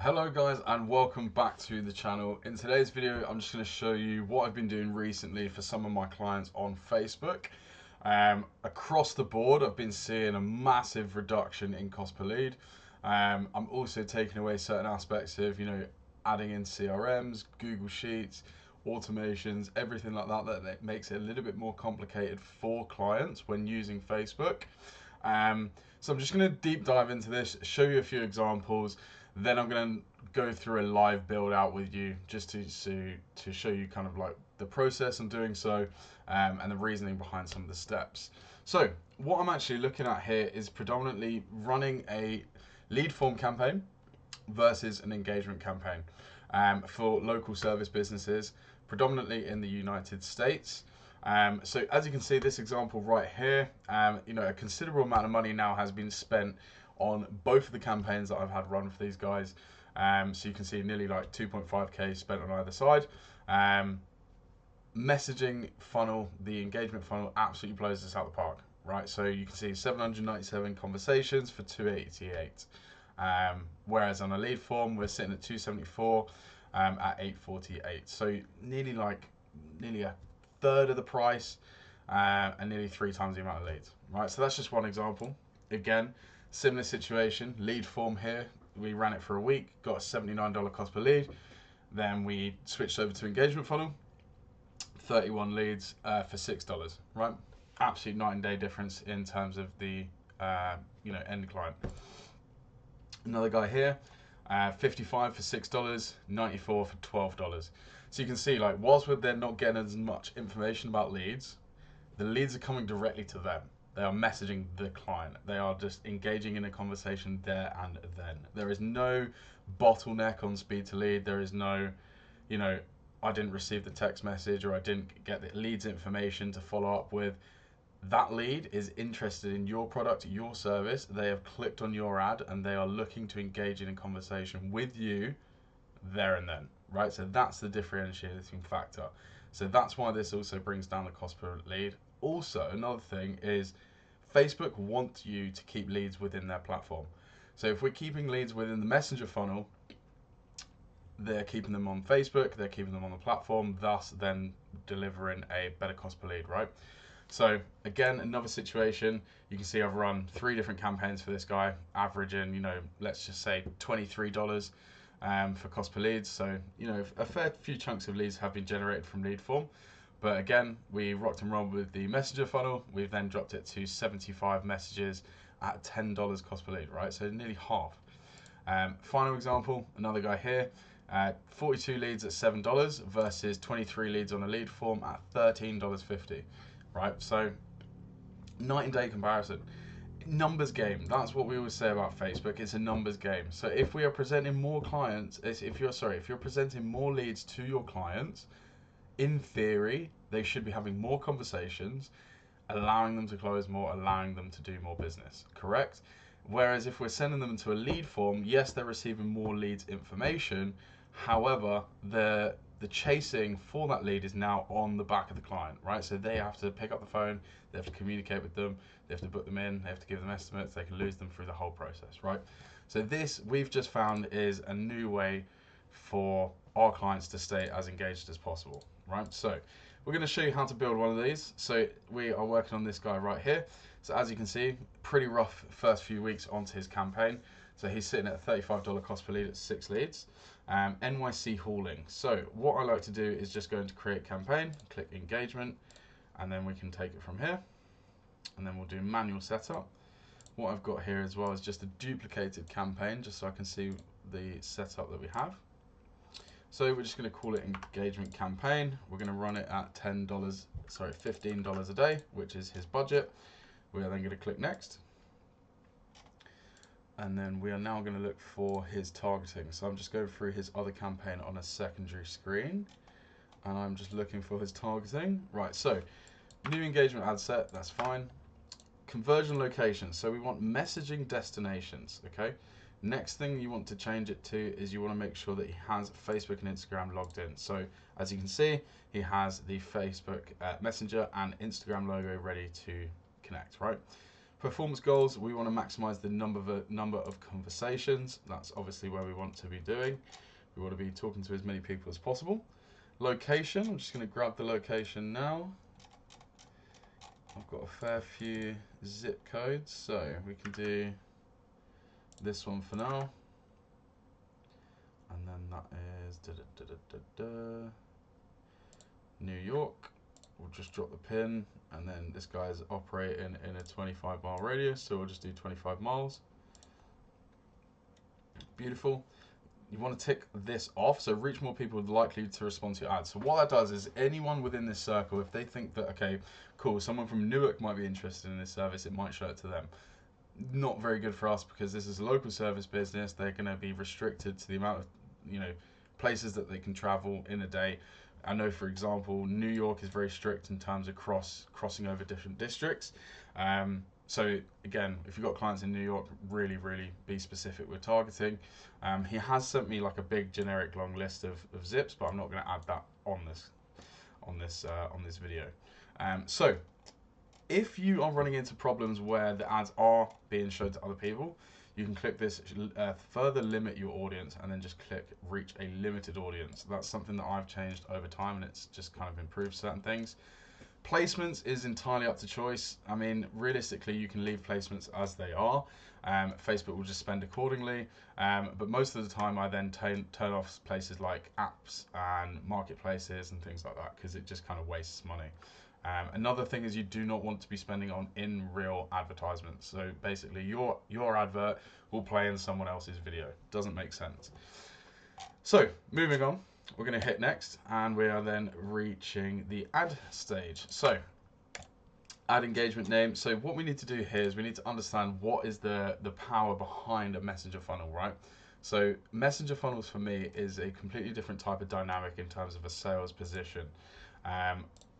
Hello guys and welcome back to the channel. In today's video I'm just going to show you what I've been doing recently for some of my clients on Facebook. Across the board I've been seeing a massive reduction in cost per lead. I'm also taking away certain aspects of, adding in CRMs, Google Sheets, automations, everything like that makes it a little bit more complicated for clients when using Facebook. So I'm just going to deep dive into this, show you a few examples, then I'm going to go through a live build out with you just to show you kind of like the process I'm doing so, and the reasoning behind some of the steps. So what I'm actually looking at here is predominantly running a lead form campaign versus an engagement campaign for local service businesses, predominantly in the United States. So as you can see, this example right here, a considerable amount of money now has been spent on both of the campaigns that I've had run for these guys. So you can see nearly like 2.5k spent on either side. Messaging funnel, the engagement funnel absolutely blows this out of the park, right? So you can see 797 conversations for 288. Whereas on a lead form, we're sitting at 274 at 848. So nearly a third of the price, and nearly 3 times the amount of leads, right? So that's just one example. Again, similar situation, lead form here. We ran it for a week, got a $79 cost per lead. Then we switched over to engagement funnel, 31 leads for $6, right? Absolute night and day difference in terms of the end client. Another guy here, 55 for $6, 94 for $12. So you can see, like, whilst they're not getting as much information about leads, the leads are coming directly to them. They are messaging the client. They are just engaging in a conversation there and then. There is no bottleneck on speed to lead. There is no, I didn't receive the text message or I didn't get the leads information to follow up with. That lead is interested in your product, your service. They have clicked on your ad and they are looking to engage in a conversation with you there and then, right? So that's the differentiating factor. So that's why this also brings down the cost per lead. Also, another thing is Facebook want you to keep leads within their platform. So if we're keeping leads within the messenger funnel, they're keeping them on Facebook, they're keeping them on the platform, thus then delivering a better cost per lead, right? So again, another situation, you can see I've run 3 different campaigns for this guy, averaging, let's just say $23 for cost per leads. So, a fair few chunks of leads have been generated from lead form. But again, we rocked and rolled with the messenger funnel. We've then dropped it to 75 messages at $10 cost per lead, right? So nearly half. Final example, another guy here, 42 leads at $7 versus 23 leads on a lead form at $13.50, right? So night and day comparison. Numbers game. That's what we always say about Facebook. It's a numbers game. So if we are presenting more clients, if you're presenting more leads to your clients, in theory, they should be having more conversations, allowing them to close more, allowing them to do more business, correct? Whereas if we're sending them into a lead form, yes, they're receiving more leads information. However, the chasing for that lead is now on the back of the client, right? So they have to pick up the phone, they have to communicate with them, they have to book them in, they have to give them estimates, they can lose them through the whole process, right? So this we've just found is a new way for our clients to stay as engaged as possible, right? So we're going to show you how to build one of these. So we are working on this guy right here. So as you can see, pretty rough first few weeks onto his campaign. So he's sitting at $35 cost per lead at 6 leads. NYC hauling. So what I like to do is just go into create campaign, click engagement, and then we can take it from here. And then we'll do manual setup. What I've got here as well is just a duplicated campaign, just so I can see the setup that we have. So we're just going to call it engagement campaign. We're going to run it at $15 a day, which is his budget. We are then going to click next. And then we are now going to look for his targeting. So I'm just going through his other campaign on a secondary screen. And I'm just looking for his targeting. Right, so new engagement ad set, that's fine. Conversion locations. So we want messaging destinations, okay? Next thing you want to change it to is you want to make sure that he has Facebook and Instagram logged in. So as you can see, he has the Facebook Messenger and Instagram logo ready to connect, right? Performance goals, we want to maximize the number of conversations. That's obviously where we want to be doing. We want to be talking to as many people as possible. Location, I'm just going to grab the location now. I've got a fair few zip codes, so we can do this one for now. And then that is New York. We'll just drop the pin, and then this guy's operating in a 25-mile radius, so we'll just do 25 miles. Beautiful. You want to tick this off, so reach more people likely to respond to your ads. So what that does is anyone within this circle, if they think that, okay, cool, someone from Newark might be interested in this service, it might show it to them. Not very good for us because this is a local service business. They're going to be restricted to the amount of, places that they can travel in a day. I know, for example, New York is very strict in terms of crossing over different districts. So again, if you've got clients in New York, really be specific with targeting. He has sent me like a big generic long list of zips, but I'm not going to add that on this video. So if you are running into problems where the ads are being shown to other people, you can click this further limit your audience, and then just click reach a limited audience. That's something that I've changed over time, and it's just kind of improved certain things. Placements is entirely up to choice. I mean, realistically, you can leave placements as they are. Facebook will just spend accordingly. But most of the time, I then turn off places like apps and marketplaces and things like that, because it just kind of wastes money. Another thing is you do not want to be spending on in real advertisements. So basically, your advert will play in someone else's video. Doesn't make sense. So moving on. We're going to hit next, and we are then reaching the ad stage. So ad engagement name. So what we need to do here is we need to understand what is the power behind a messenger funnel, right? So messenger funnels for me is a completely different type of dynamic in terms of a sales position.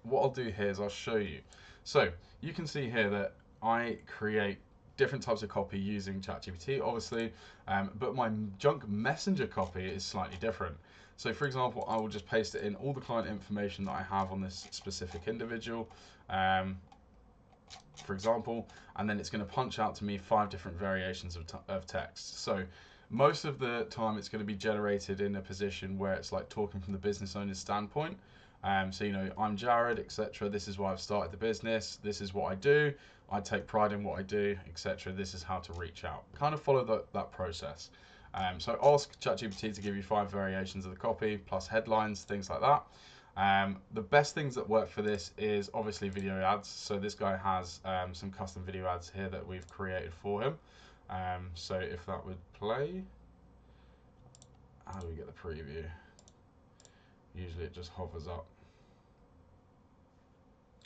What I'll do here is I'll show you. So you can see here that I create different types of copy using ChatGPT, obviously, but my junk messenger copy is slightly different. So for example, I will just paste it in all the client information that I have on this specific individual, for example, and then it's going to punch out to me 5 different variations of text. So most of the time it's going to be generated in a position where it's like talking from the business owner's standpoint. So, I'm Jared, etc. This is why I've started the business. This is what I do. I take pride in what I do, etc. This is how to reach out. Kind of follow that process. So ask ChatGPT to give you 5 variations of the copy, plus headlines, things like that. The best things that work for this is obviously video ads. So this guy has some custom video ads here that we've created for him. So if that would play, how do we get the preview? Usually it just hovers up.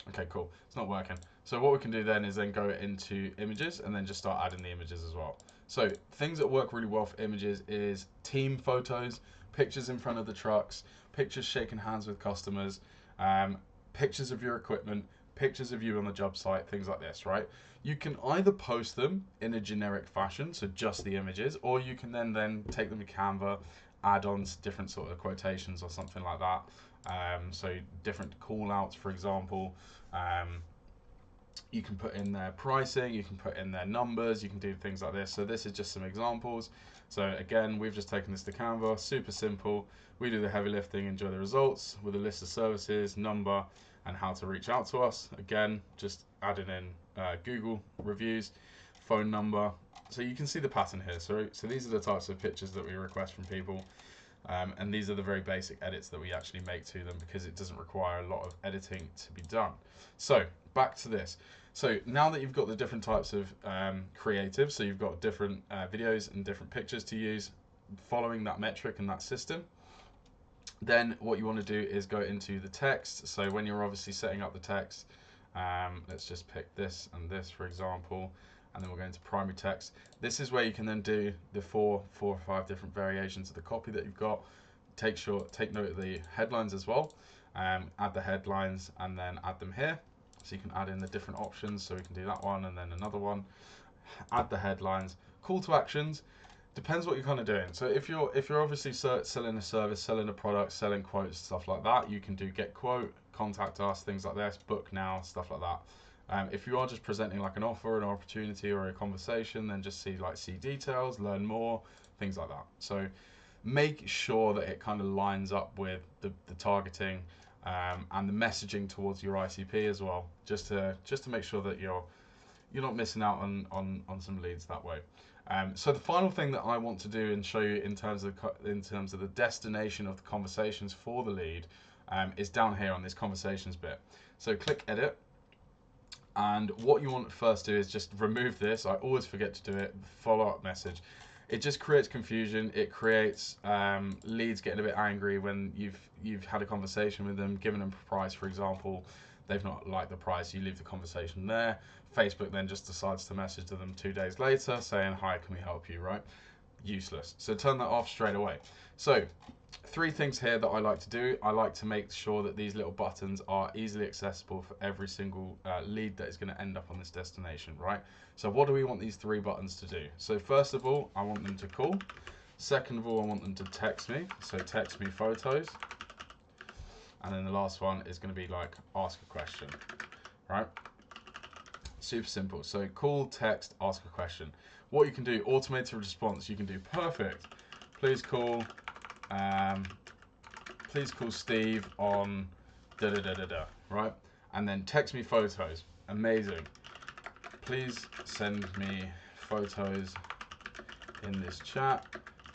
Okay, cool. It's not working. So what we can do then is then go into images and then just start adding the images as well. So things that work really well for images is team photos, pictures in front of the trucks, pictures shaking hands with customers, pictures of your equipment, pictures of you on the job site, things like this, right? You can either post them in a generic fashion, so just the images, or you can then take them to Canva, add on different sort of quotations or something like that. So different call outs, for example. You can put in their pricing, you can put in their numbers, you can do things like this. So this is just some examples. So again, we've just taken this to Canva, super simple. We do the heavy lifting, enjoy the results with a list of services, number, and how to reach out to us. Again, just adding in Google reviews, phone number. So you can see the pattern here. So these are the types of pictures that we request from people. And these are the very basic edits that we actually make to them because it doesn't require a lot of editing to be done. So back to this. So now that you've got the different types of creative, so you've got different videos and different pictures to use following that metric and that system, then what you want to do is go into the text. So when you're obviously setting up the text, let's just pick this and this, for example, and then we'll go into primary text. This is where you can then do the four or five different variations of the copy that you've got. Take note of the headlines as well. Add the headlines and then add them here. So you can add in the different options. So we can do that one and then another one. Add the headlines. Call to actions. Depends what you're kind of doing. So if you're obviously selling a service, selling a product, selling quotes, stuff like that, you can do get quote, contact us, things like this, book now, stuff like that. If you are just presenting like an offer, an opportunity, or a conversation, then just see details, learn more, things like that. So make sure that it kind of lines up with the targeting and the messaging towards your ICP as well, just to make sure that you're not missing out on some leads that way. So the final thing that I want to do and show you in terms of the destination of the conversations for the lead is down here on this conversations bit. So click edit, and what you want to first do is just remove this. I always forget to do it. Follow-up message. It just creates confusion. It creates leads getting a bit angry when you've had a conversation with them, given them a price, for example. They've not liked the price. You leave the conversation there. Facebook then just decides to message to them 2 days later saying, "Hi, can we help you?" Right? Useless. So turn that off straight away. So 3 things here that I like to do. I like to make sure that these little buttons are easily accessible for every single lead that is going to end up on this destination, right? So what do we want these 3 buttons to do? So first of all, I want them to call. Second of all, I want them to text me. So text me photos. And then the last one is going to be like ask a question, right? Super simple. So call, text, ask a question. What you can do, automated response, you can do perfect. Please call Steve on da-da-da-da-da, right? And then text me photos. Amazing. Please send me photos in this chat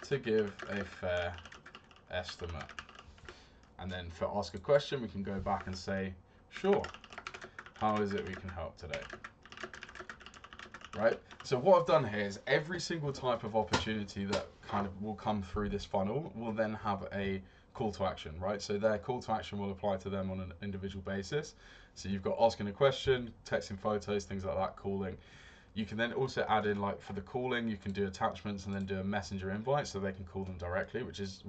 to give a fair estimate. And then for ask a question, we can go back and say, sure, how is it we can help today? Right? So what I've done here is every single type of opportunity that kind of will come through this funnel will then have a call to action, right? So their call to action will apply to them on an individual basis. So you've got asking a question, texting photos, things like that, calling. You can then also add in, like for the calling, you can do attachments and then do a messenger invite so they can call them directly, which is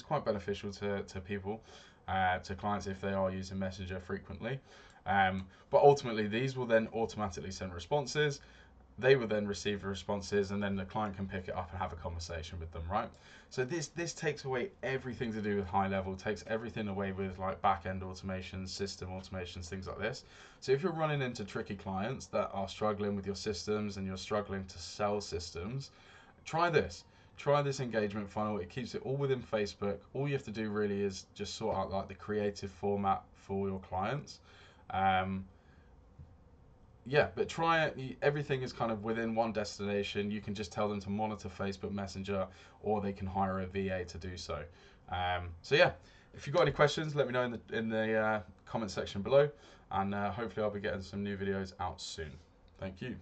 quite beneficial to people, to clients if they are using Messenger frequently. But ultimately, these will then automatically send responses. They will then receive the responses, and then the client can pick it up and have a conversation with them, right? So this takes away everything to do with high level, takes everything away with like back-end automations, system automations, things like this. So if you're running into tricky clients that are struggling with your systems and you're struggling to sell systems, try this. Try this engagement funnel. It keeps it all within Facebook. All you have to do really is just sort out like the creative format for your clients. Yeah, but try it. Everything is kind of within one destination. You can just tell them to monitor Facebook Messenger, or they can hire a VA to do so. So yeah, if you've got any questions, let me know in the comment section below, and hopefully I'll be getting some new videos out soon. Thank you.